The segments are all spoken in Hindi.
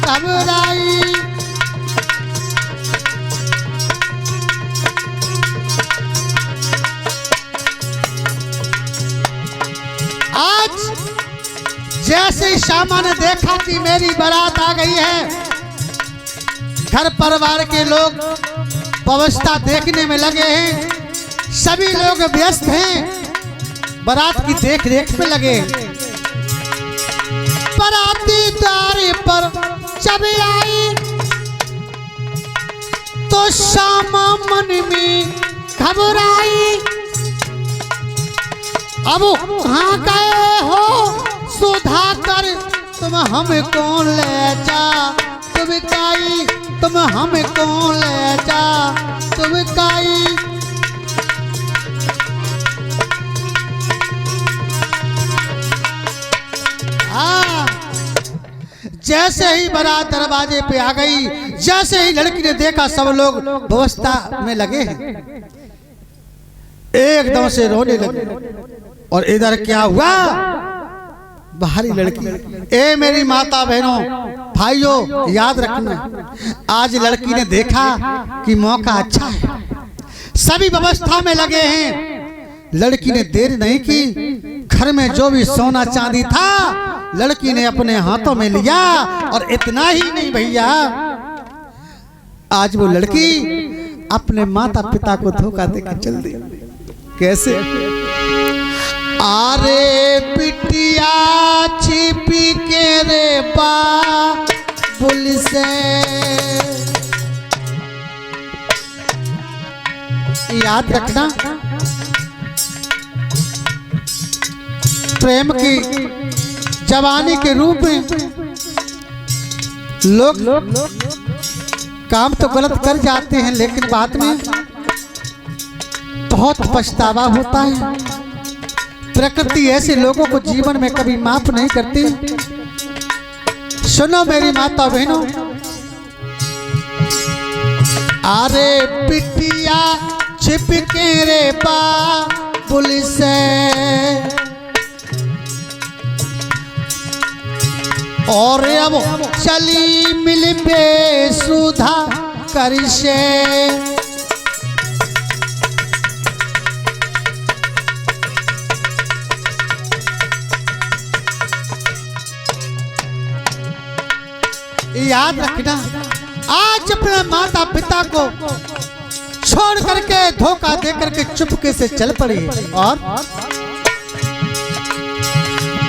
घबराई। आज जैसे श्यामा ने देखा कि मेरी बारात आ गई है, घर परिवार के लोग व्यवस्था देखने में लगे हैं, सभी लोग व्यस्त हैं, बारात की देख रेख में लगे। बाराती द्वार पर जब आई तो श्यामा मन में घबराई। अब कहाँ गए हो सुधाकर, तुम हमें कौन ले जा, तुम काई, तुम हमें कौन ले जा, तुम काई। जैसे ही बारात दरवाजे पे आ गई, जैसे ही लड़की ने देखा सब लोग व्यवस्था में लगे हैं, एकदम से रोने लगे। और इधर क्या हुआ, बाहरी लड़की, ए मेरी माता बहनों भाइयों याद रखना, आज लड़की ने देखा कि मौका अच्छा है, सभी व्यवस्था में लगे हैं। लड़की ने देर नहीं की, घर में जो भी सोना चांदी था लड़की ने अपने हाथों में लिया। और इतना ही नहीं भैया, आज वो लड़की अपने माता पिता को धोखा देकर चल दी। कैसे? आरे पिटिया छिपी के रे बाबुल से, याद रखना प्रेम की जवानी के रूप में लोग काम तो गलत कर जाते हैं, लेकिन बाद में बहुत पछतावा होता है। प्रकृति ऐसे लोगों को जीवन में कभी माफ नहीं करती। सुनो मेरी माता बहनों, अरे पिटिया छिपके रे बाबुल से, और अब चली मिल बेसुधा कर से। याद रखना, आज अपने माता पिता को छोड़ करके धोखा दे करके चुपके से चल पड़ी।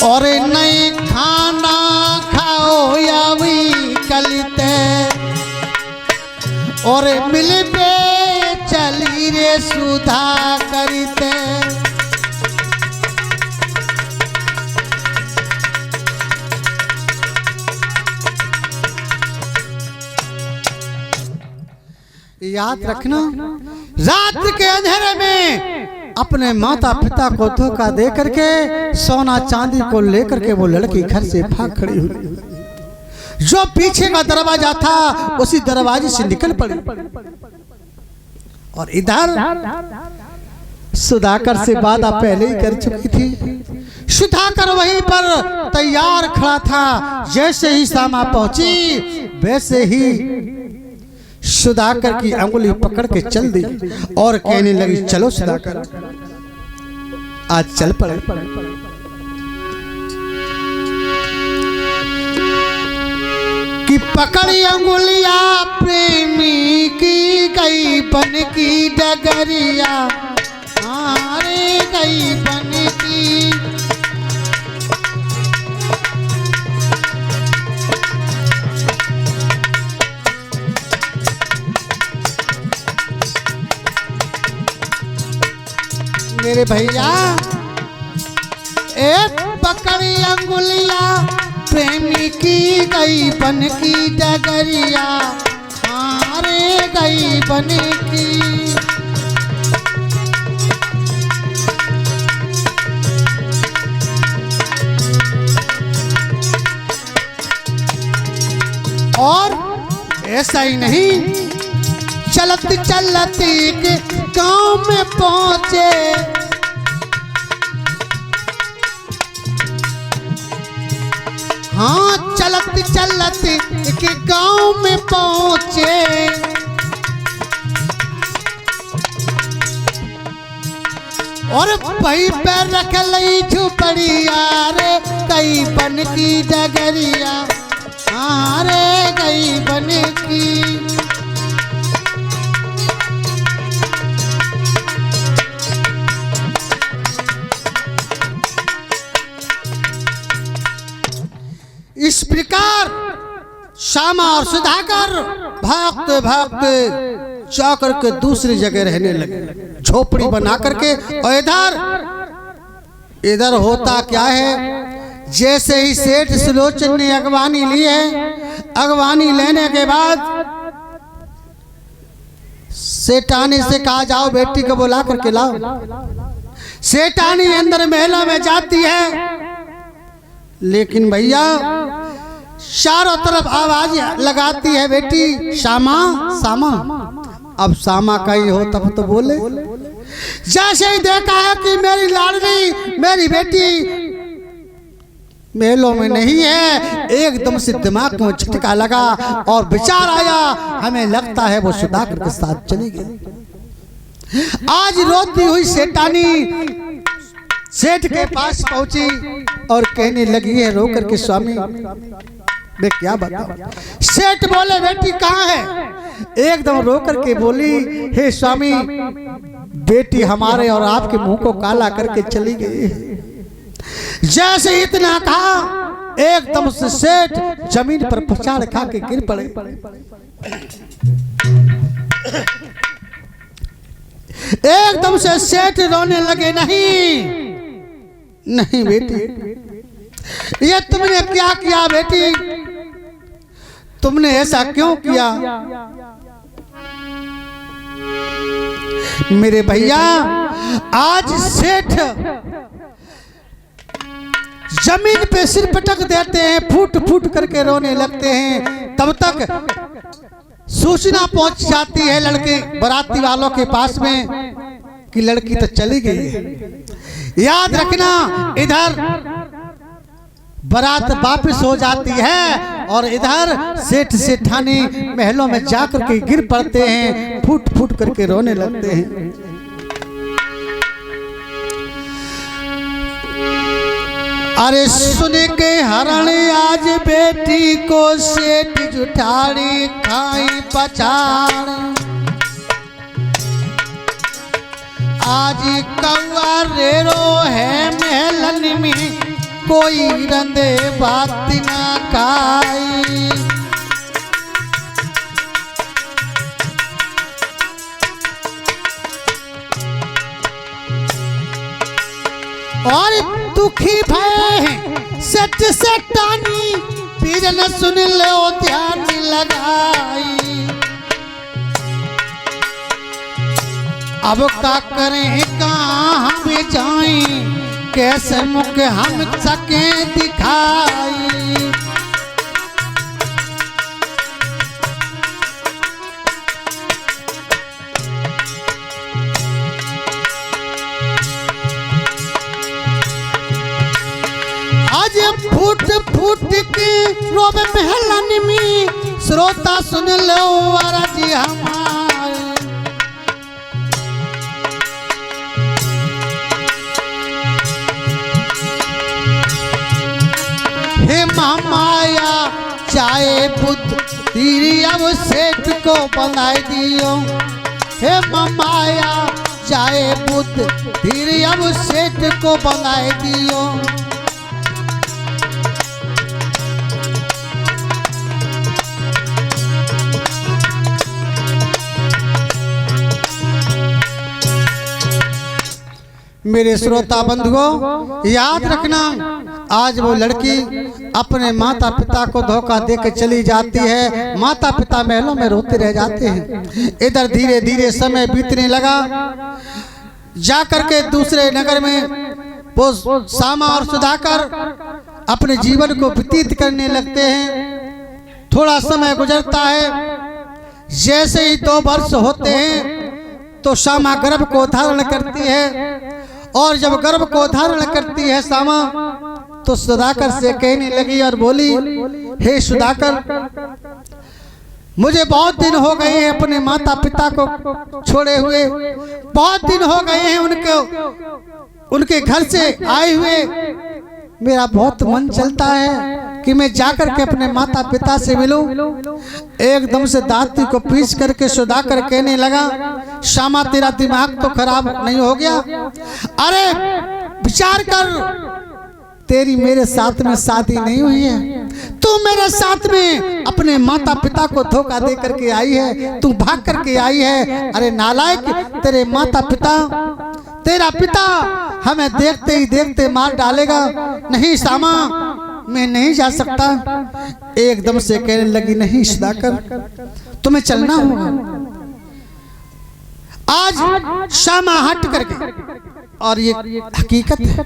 और नहीं खाना खाओ या भी कलते, और मिल पे चली रे सुधा करते। याद रखना, रात के अंधेरे में अपने माता पिता को धोखा दे करके सोना चांदी को लेकर के वो लड़की घर से भाग खड़ी हुई। जो पीछे का दरवाजा था उसी दरवाजे से निकल पड़ी। और इधर सुधाकर से वादा पहले ही कर चुकी थी। सुधाकर वहीं पर तैयार खड़ा था। जैसे ही श्यामा पहुंची वैसे ही सुधाकर की अंगुली पकड़ के चल दी और कहने लगी, चलो सुधाकर आज चल पड़े। कि पकड़ी अंगुलिया प्रेमी की गई बन की डगरिया, हारे गई बन की। मेरे भैया एक पकड़ी अंगुलिया प्रेमी की गई बन की डगरिया, हारे गई बन की। और ऐसा ही नहीं, चलती चलती के गांव में पहुंचे। हाँ चलत चलत के गांव में पहुंचे, और वहीं पर रख लई झुपड़िया रे कई बन की डगरिया, हाँ रे कई बन की। इस प्रकार श्यामा और सुधाकर भागते भागते जाकर के दूसरी जगह रहने लगे, झोपड़ी बना करके। और इधर होता क्या है, जैसे ही सेठ सुलोचन ने अगवानी ली है, अगवानी लेने के बाद सेठानी से कहा जाओ बेटी को बुला करके लाओ। सेठानी अंदर महलों में जाती है, लेकिन भैया चारों तरफ आवाज लगाती है, बेटी श्यामा श्यामा। अब श्यामा कहीं हो तब तो बोले। जैसे ही देखा है कि मेरी लाडली मेरी बेटी महलों में नहीं है, एकदम से दिमाग में झटका लगा और विचार आया, हमें लगता है वो सुधाकर के साथ चली गई। आज रोती हुई सेठानी सेठ के पास पहुंची और कहने लगी है रो करके, स्वामी मैं क्या बताऊं। सेठ बोले बेटी कहाँ है? एकदम रो करके बोली, हे स्वामी बेटी हमारे और आपके मुंह को काला करके चली गई। जैसे इतना कहा, एकदम से सेठ जमीन पर पछाड़ खा के गिर पड़े। एकदम से सेठ रोने लगे, नहीं नहीं बेटी, ये तुमने क्या किया बेटी, तुमने ऐसा क्यों किया? मेरे भैया आज सेठ जमीन पे सिर पटक देते हैं, फूट फूट करके रोने लगते हैं। तब तक सूचना पहुंच जाती है लड़के बाराती वालों के पास में कि लड़की तो चली गई है। याद रखना, इधर बारात वापस हो जाती है और इधर सेठ सेठानी महलों में जाकर के गिर पड़ते हैं, फूट फूट करके रोने लगते हैं। अरे सुन के हरण आज बेटी को सेठ जुठाड़ी खाई पछाड़, आज कौआ रेरो है महलन में कोई रंदे बात ना खाई। और दुखी भय सच सेठानी पीर न सुन लो ध्यान लगाई। अब का करें कहाँ पे जाएं, कैसे मुख हम सके दिखाई। आज फूट फूट के रोब महलन में श्रोता सुन लो अरज हमारे। हे माया चाहे बुद्ध तीरी अब सेठ को बनाए दियो। हे माया चाहे बुद्ध तीरी अब सेठ को बनाए दियो। मेरे श्रोता बंधुओं याद रखना, आज वो लड़की अपने माता पिता को धोखा देकर चली जाती है। माता पिता महलों में रोते रह जाते हैं। इधर धीरे धीरे समय बीतने लगा। जाकर के दूसरे नगर में वो श्यामा और सुधाकर अपने जीवन को व्यतीत करने लगते हैं। थोड़ा समय गुजरता है, जैसे ही 2 वर्ष होते हैं तो श्यामा गर्भ को धारण करती है। और जब गर्भ को धारण करती है श्यामा, तो सुधाकर से कहने लगी और बोली, हे सुधाकर, मुझे बहुत दिन हो गए हैं अपने माता पिता को छोड़े हुए, बहुत दिन हो गए हैं उनके घर से आए हुए। मेरा बहुत मन चलता है कि मैं जाकर के अपने माता पिता से मिलूं। एकदम से दांती को पीस करके सुधाकर कहने लगा, श्यामा तेरा दिमाग तो खराब नहीं हो गया? अरे विचार कर, तेरी मेरे साथ में शादी नहीं हुई है, तू मेरे साथ में अपने माता पिता को धोखा दे करके आई है, तू भाग करके आई है। अरे नालायक, तेरे माता पिता, तेरा पिता हमें देखते ही देखते मार डालेगा। नहीं श्यामा, मैं नहीं जा सकता। एकदम से कहने लगी, नहीं सुधाकर, तुम्हें चलना होगा। आज श्यामा हट करके, और ये हकीकत है,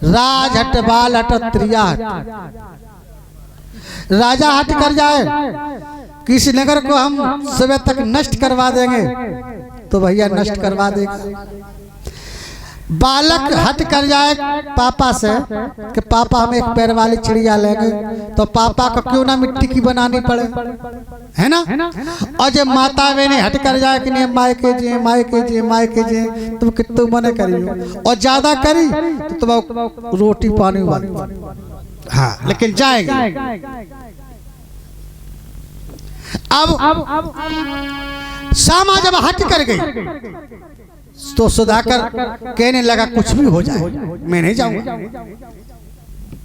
राज हट बाल हट त्रिया हट। राजा हट कर जाए, किसी नगर को हम सुबह तक नष्ट करवा देंगे तो भैया नष्ट करवा देगा। बालक हट कर जाए पापा से कि पापा हम एक पैर वाली चिड़िया लेंगे, तो पापा को क्यों ना मिट्टी की बनानी पड़े, है ना। और जब माता बहने हट कर जाए कि नहीं मायके जे मायके जे मायके जे, तुम कितने मने करियो, और ज्यादा करी तो तुम रोटी पानी वाली, हाँ लेकिन जाएगी। अब श्यामा जब हट कर गई तो सुधाकर कहने लगा, कुछ भी हो जाए मैं नहीं जाऊंगा।